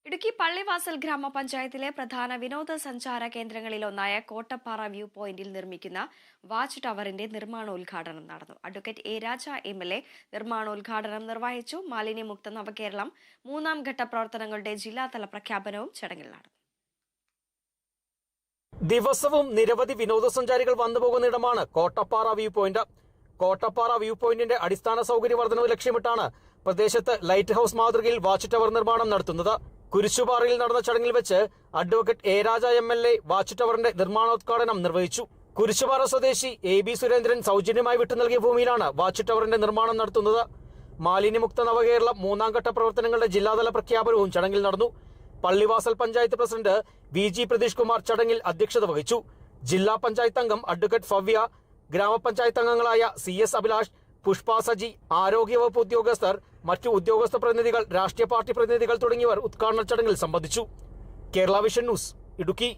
ഇടുക്കി പള്ളിവാസൽ ഗ്രാമപഞ്ചായത്തിലെ പ്രധാന വിനോദസഞ്ചാര കേന്ദ്രങ്ങളിലൊന്നായ കോട്ടപ്പാറ വ്യൂ പോയിന്റിൽ നിർമ്മിക്കുന്ന വാച്ച് ടവറിന്റെ നിർമ്മാണോദ്ഘാടനം നടന്നു. അഡ്വക്കേറ്റ് എ രാജ MLA നിർമ്മാണോദ്ഘാടനം നിർവഹിച്ചു. മാലിന്യമുക്ത നവകേരളം മൂന്നാം ഘട്ട പ്രവർത്തനങ്ങളുടെ ജില്ലാതല പ്രഖ്യാപനവും ചടങ്ങിൽ നടന്നു. ദിവസവും നിരവധി വിനോദസഞ്ചാരികൾ വന്നുപോകുന്ന ഇടമാണ് Kottappara view point. Kottappara view പോയിന്റിന്റെ അടിസ്ഥാന സൗകര്യ വർധനവ് ലക്ഷ്യമിട്ടാണ് പ്രദേശത്ത് ലൈറ്റ് ഹൌസ് മാതൃകയിൽ വാച്ച് ടവർ നിർമ്മാണം നടത്തുന്നത്. കുരിശുപാറയിൽ നടന്ന ചടങ്ങിൽ വെച്ച് advocate A Raja MLA watch ടവറിന്റെ നിർമ്മാണോദ്ഘാടനം നിർവഹിച്ചു. കുരിശുപാറ സ്വദേശി AB സുരേന്ദ്രൻ സൗജന്യമായി വിട്ടു നൽകിയ ഭൂമിയിലാണ് വാച്ച് ടവറിന്റെ നിർമ്മാണം നടത്തുന്നത്. മാലിന്യമുക്ത നവകേരളം മൂന്നാം ഘട്ട പ്രവർത്തനങ്ങളുടെ ജില്ലാതല പ്രഖ്യാപനവും ചടങ്ങിൽ നടന്നു. പള്ളിവാസൽ പഞ്ചായത്ത് പ്രസിഡന്റ് VG പ്രതീഷ് കുമാർ ചടങ്ങിൽ അധ്യക്ഷത വഹിച്ചു. ജില്ലാ പഞ്ചായത്ത് അംഗം അഡ്വക്കേറ്റ് ഫവ്യ, ഗ്രാമപഞ്ചായത്ത് അംഗങ്ങളായ CS അഭിലാഷ്, പുഷ്പ സജി, ആരോഗ്യവകുപ്പ് ഉദ്യോഗസ്ഥർ, മറ്റു ഉദ്യോഗസ്ഥ പ്രതിനിധികൾ, രാഷ്ട്രീയ പാർട്ടി പ്രതിനിധികൾ തുടങ്ങിയവർ ഉദ്ഘാടന ചടങ്ങിൽ സംബന്ധിച്ചു. Kerala vision news, Idukki.